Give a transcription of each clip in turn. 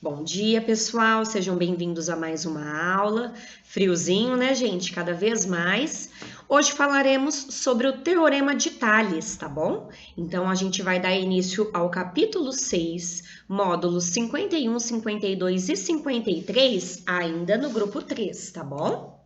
Bom dia, pessoal. Sejam bem-vindos a mais uma aula. Friozinho, né, gente? Cada vez mais. Hoje falaremos sobre o Teorema de Tales, tá bom? Então, a gente vai dar início ao capítulo 6, módulos 51, 52 e 53, ainda no grupo 3, tá bom?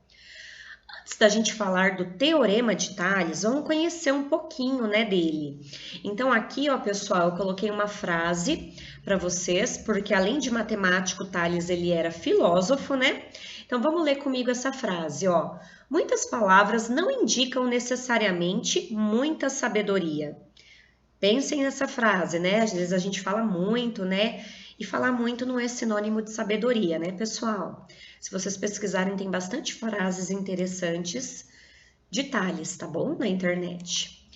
Antes da gente falar do Teorema de Tales, vamos conhecer um pouquinho, né, dele. Então aqui, ó, pessoal, eu coloquei uma frase para vocês, porque além de matemático, Tales ele era filósofo, né? Então vamos ler comigo essa frase, ó. Muitas palavras não indicam necessariamente muita sabedoria. Pensem nessa frase, né? Às vezes a gente fala muito, né? E falar muito não é sinônimo de sabedoria, né, pessoal? Se vocês pesquisarem, tem bastante frases interessantes de Tales, tá bom? Na internet.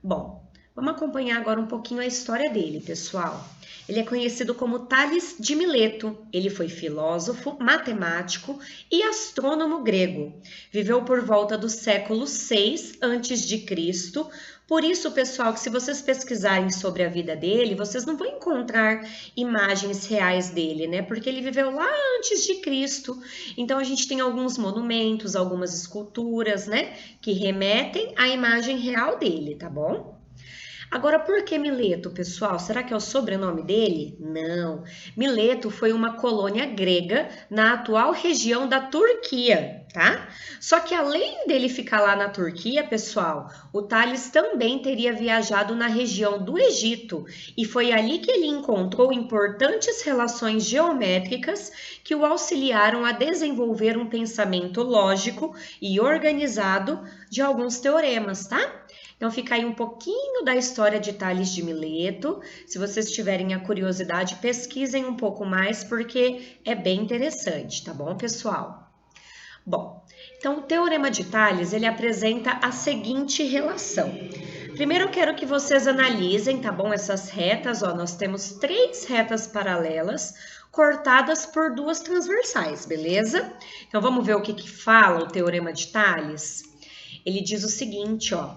Bom, vamos acompanhar agora um pouquinho a história dele, pessoal. Ele é conhecido como Tales de Mileto. Ele foi filósofo, matemático e astrônomo grego. Viveu por volta do século 6 a.C., por isso, pessoal, que se vocês pesquisarem sobre a vida dele, vocês não vão encontrar imagens reais dele, né? Porque ele viveu lá antes de Cristo. Então, a gente tem alguns monumentos, algumas esculturas, né? Que remetem à imagem real dele, tá bom? Agora, por que Mileto, pessoal? Será que é o sobrenome dele? Não. Mileto foi uma colônia grega na atual região da Turquia, tá? Só que além dele ficar lá na Turquia, pessoal, o Tales também teria viajado na região do Egito e foi ali que ele encontrou importantes relações geométricas que o auxiliaram a desenvolver um pensamento lógico e organizado de alguns teoremas, tá? Então fica aí um pouquinho da história de Tales de Mileto. Se vocês tiverem a curiosidade, pesquisem um pouco mais porque é bem interessante, tá bom, pessoal? Bom, então o Teorema de Tales, ele apresenta a seguinte relação. Primeiro eu quero que vocês analisem, tá bom, essas retas, ó, nós temos 3 retas paralelas cortadas por 2 transversais, beleza? Então vamos ver o que fala o Teorema de Tales? Ele diz o seguinte, ó,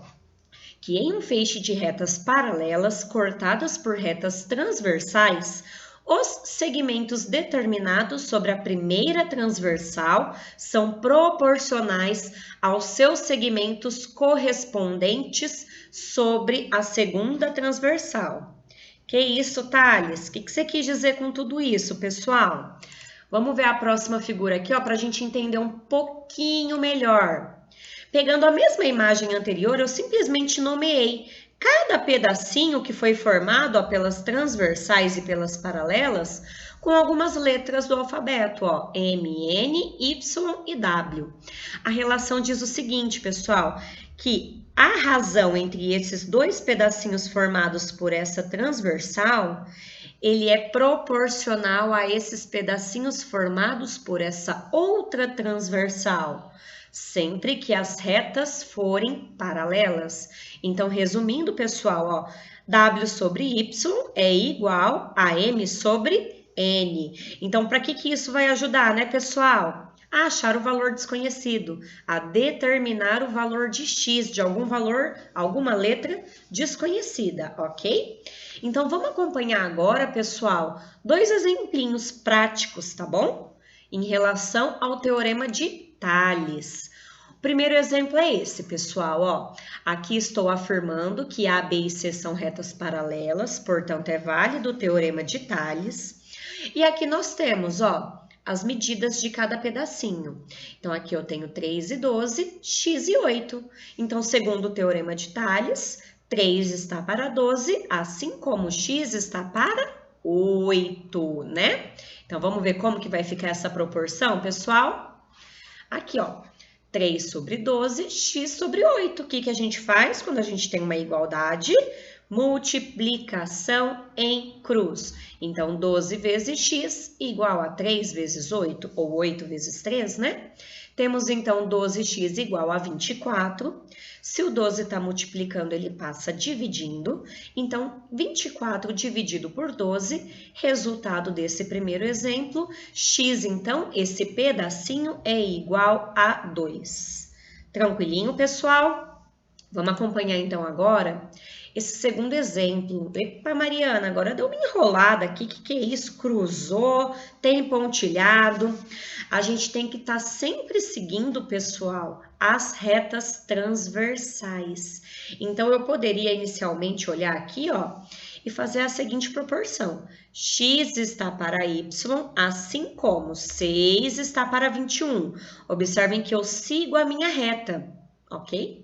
que em um feixe de retas paralelas cortadas por retas transversais, os segmentos determinados sobre a primeira transversal são proporcionais aos seus segmentos correspondentes sobre a segunda transversal. Que isso, Tales? O que você quis dizer com tudo isso, pessoal? Vamos ver a próxima figura aqui, ó, para a gente entender um pouquinho melhor. Pegando a mesma imagem anterior, eu simplesmente nomeei cada pedacinho que foi formado, ó, pelas transversais e pelas paralelas com algumas letras do alfabeto, ó, M, N, Y e W. A relação diz o seguinte, pessoal, que a razão entre esses 2 pedacinhos formados por essa transversal, ele é proporcional a esses pedacinhos formados por essa outra transversal, sempre que as retas forem paralelas. Então, resumindo, pessoal, ó, W sobre Y é igual a M sobre N. Então, para que isso vai ajudar, né, pessoal? A achar o valor desconhecido, a determinar o valor de X, de algum valor, alguma letra desconhecida, ok? Então, vamos acompanhar agora, pessoal, 2 exemplinhos práticos, tá bom? Em relação ao Teorema de Tales. O primeiro exemplo é esse, pessoal, ó. Aqui estou afirmando que A, B e C são retas paralelas, portanto, é válido o Teorema de Tales. E aqui nós temos, ó, as medidas de cada pedacinho. Então, aqui eu tenho 3 e 12, X e 8. Então, segundo o Teorema de Tales, 3 está para 12, assim como X está para 8, né? Então, vamos ver como que vai ficar essa proporção, pessoal? Aqui, ó, 3 sobre 12, x sobre 8. O que a gente faz quando a gente tem uma igualdade? Multiplicação em cruz. Então, 12 vezes x igual a 3 vezes 8, ou 8 vezes 3, né? Temos, então, 12x igual a 24. Se o 12 está multiplicando, ele passa dividindo. Então, 24 dividido por 12, resultado desse primeiro exemplo, x, então, esse pedacinho é igual a 2. Tranquilinho, pessoal? Vamos acompanhar, então, agora Esse segundo exemplo, epa, Mariana, agora deu uma enrolada aqui, que é isso? Cruzou, tem pontilhado. A gente tem que estar sempre seguindo, pessoal, as retas transversais. Então, eu poderia inicialmente olhar aqui, ó, e fazer a seguinte proporção. X está para Y, assim como 6 está para 21. Observem que eu sigo a minha reta, ok?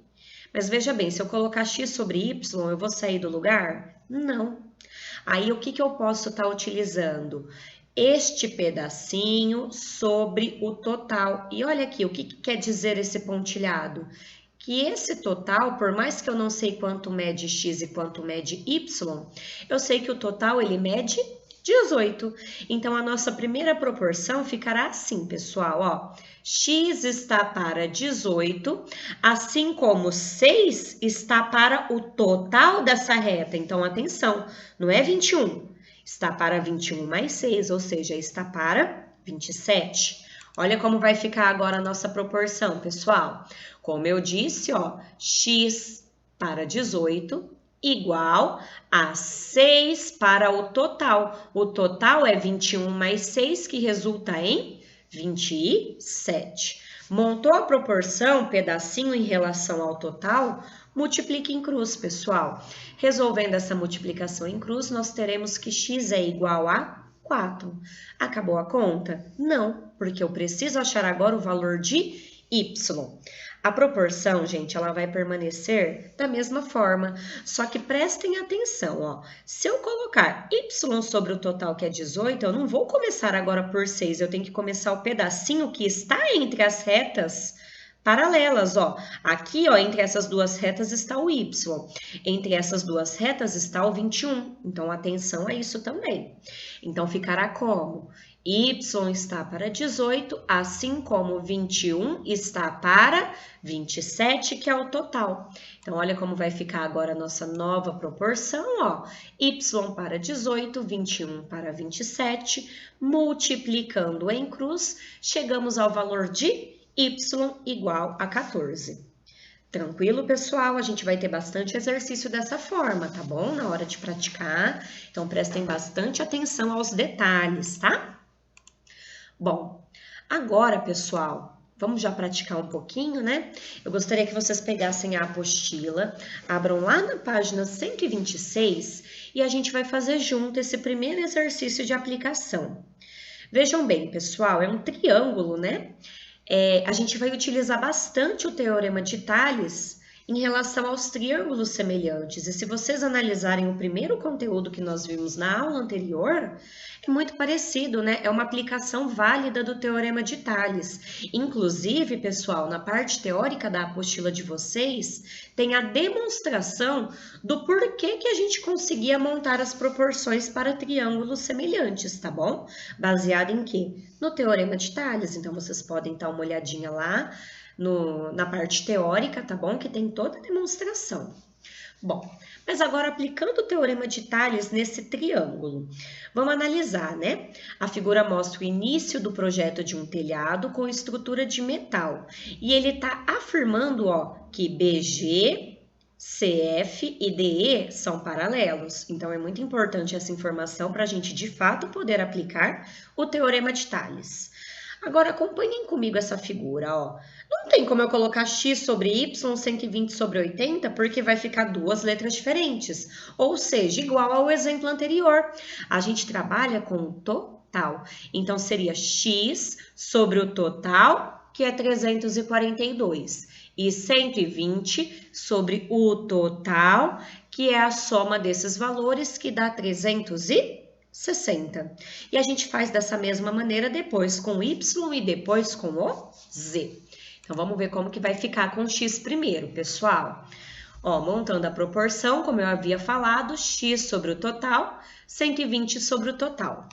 Mas veja bem, se eu colocar x sobre y, eu vou sair do lugar? Não. Aí, o que eu posso estar utilizando? Este pedacinho sobre o total. E olha aqui, o que quer dizer esse pontilhado? Que esse total, por mais que eu não sei quanto mede x e quanto mede y, eu sei que o total, ele mede 18. Então, a nossa primeira proporção ficará assim, pessoal, ó. X está para 18, assim como 6 está para o total dessa reta. Então, atenção, não é 21, está para 21 mais 6, ou seja, está para 27. Olha como vai ficar agora a nossa proporção, pessoal. Como eu disse, ó, x para 18 igual a 6 para o total. O total é 21 mais 6, que resulta em 27. Montou a proporção, pedacinho em relação ao total, multiplique em cruz, pessoal. Resolvendo essa multiplicação em cruz, nós teremos que x é igual a 4. Acabou a conta? Não, porque eu preciso achar agora o valor de y. A proporção, gente, ela vai permanecer da mesma forma, só que prestem atenção, ó. Se eu colocar y sobre o total, que é 18, eu não vou começar agora por 6, eu tenho que começar o pedacinho que está entre as retas paralelas, ó. Aqui, ó, entre essas duas retas está o y. Entre essas duas retas está o 21. Então, atenção a isso também. Então, ficará como? Y está para 18, assim como 21 está para 27, que é o total. Então, olha como vai ficar agora a nossa nova proporção, ó. Y para 18, 21 para 27, multiplicando em cruz, chegamos ao valor de y igual a 14. Tranquilo, pessoal? A gente vai ter bastante exercício dessa forma, tá bom? Na hora de praticar. Então, prestem bastante atenção aos detalhes, tá? Bom, agora, pessoal, vamos já praticar um pouquinho, né? Eu gostaria que vocês pegassem a apostila, abram lá na página 126 e a gente vai fazer junto esse primeiro exercício de aplicação. Vejam bem, pessoal, é um triângulo, né? A gente vai utilizar bastante o Teorema de Tales em relação aos triângulos semelhantes. E se vocês analisarem o primeiro conteúdo que nós vimos na aula anterior, é muito parecido, né? É uma aplicação válida do Teorema de Tales. Inclusive, pessoal, na parte teórica da apostila de vocês, tem a demonstração do porquê que a gente conseguia montar as proporções para triângulos semelhantes, tá bom? Baseado em quê? No Teorema de Tales. Então, vocês podem dar uma olhadinha lá na parte teórica, tá bom? Que tem toda a demonstração. Bom, mas agora aplicando o Teorema de Tales nesse triângulo, vamos analisar, né? A figura mostra o início do projeto de um telhado com estrutura de metal. E ele está afirmando, ó, que BG, CF e DE são paralelos. Então, é muito importante essa informação para a gente, de fato, poder aplicar o Teorema de Tales. Agora, acompanhem comigo essa figura, ó. Não tem como eu colocar x sobre y, 120 sobre 80, porque vai ficar duas letras diferentes. Ou seja, igual ao exemplo anterior. A gente trabalha com o total. Então, seria x sobre o total, que é 342. E 120 sobre o total, que é a soma desses valores, que dá 360. E a gente faz dessa mesma maneira depois com o y e depois com o z. Então, vamos ver como que vai ficar com x primeiro, pessoal. Ó, montando a proporção, como eu havia falado, x sobre o total, 120 sobre o total.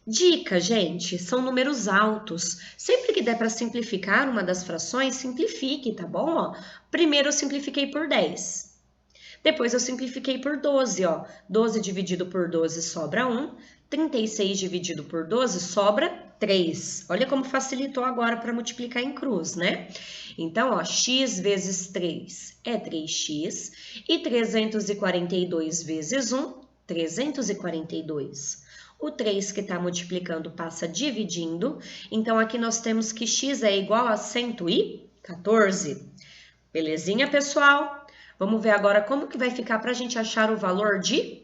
Dica, gente, são números altos. Sempre que der para simplificar uma das frações, simplifique, tá bom? Ó, primeiro eu simplifiquei por 10. Depois eu simplifiquei por 12, ó. 12 dividido por 12 sobra 1. 36 dividido por 12 sobra 3. Olha como facilitou agora para multiplicar em cruz, né? Então, ó, x vezes 3 é 3x e 342 vezes 1, 342. O 3 que está multiplicando passa dividindo, então aqui nós temos que x é igual a 114. Belezinha, pessoal? Vamos ver agora como que vai ficar para a gente achar o valor de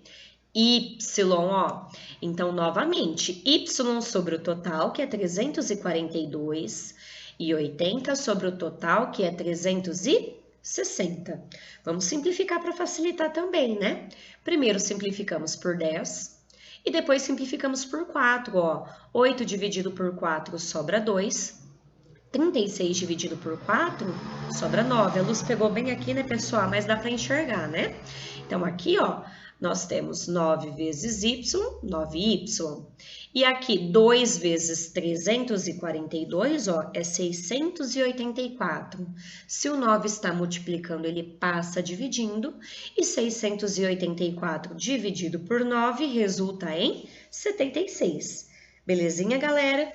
y, ó. Então, novamente, y sobre o total, que é 342, e 80 sobre o total, que é 360. Vamos simplificar para facilitar também, né? Primeiro simplificamos por 10 e depois simplificamos por 4, ó. 8 dividido por 4 sobra 2. 36 dividido por 4 sobra 9. A luz pegou bem aqui, né, pessoal? Mas dá para enxergar, né? Então, aqui, ó, nós temos 9 vezes y, 9y. E aqui, 2 vezes 342, ó, é 684. Se o 9 está multiplicando, ele passa dividindo. E 684 dividido por 9 resulta em 76. Belezinha, galera?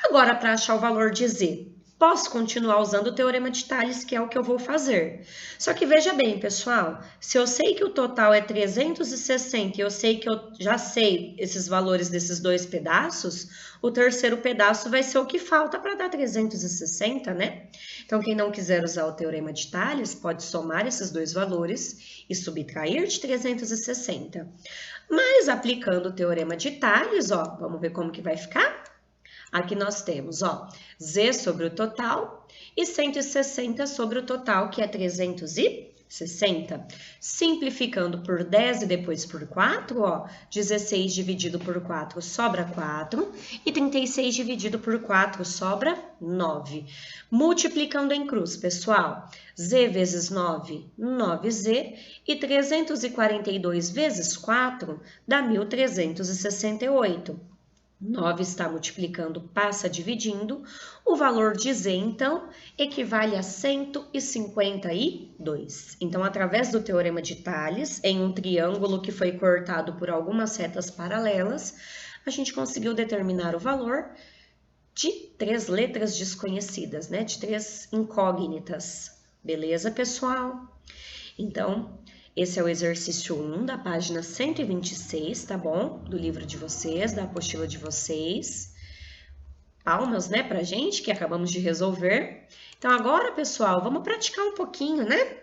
Agora, para achar o valor de z, posso continuar usando o teorema de Tales, que é o que eu vou fazer. Só que veja bem, pessoal, se eu sei que o total é 360 e eu sei que eu já sei esses valores desses dois pedaços, o terceiro pedaço vai ser o que falta para dar 360, né? Então, quem não quiser usar o teorema de Tales, pode somar esses dois valores e subtrair de 360. Mas, aplicando o teorema de Tales, ó, vamos ver como que vai ficar? Aqui nós temos, ó, z sobre o total e 160 sobre o total, que é 360. Simplificando por 10 e depois por 4, ó, 16 dividido por 4 sobra 4 e 36 dividido por 4 sobra 9. Multiplicando em cruz, pessoal, z vezes 9, 9z e 342 vezes 4 dá 1.368. 9 está multiplicando, passa dividindo. O valor de z, então, equivale a 152. Então, através do teorema de Tales, em um triângulo que foi cortado por algumas retas paralelas, a gente conseguiu determinar o valor de 3 letras desconhecidas, né? De 3 incógnitas. Beleza, pessoal? Então, esse é o exercício 1 da página 126, tá bom? Do livro de vocês, da apostila de vocês. Palmas, né, pra gente, que acabamos de resolver. Então, agora, pessoal, vamos praticar um pouquinho, né?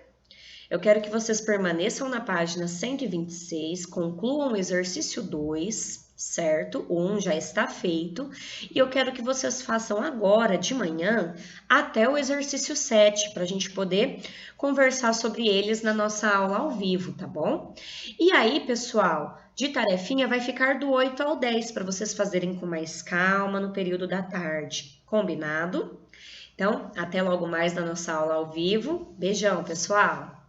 Eu quero que vocês permaneçam na página 126, concluam o exercício 2, certo? O 1 já está feito. E eu quero que vocês façam agora, de manhã, até o exercício 7, para a gente poder conversar sobre eles na nossa aula ao vivo, tá bom? E aí, pessoal, de tarefinha vai ficar do 8 ao 10, para vocês fazerem com mais calma no período da tarde. Combinado? Então, até logo mais na nossa aula ao vivo. Beijão, pessoal!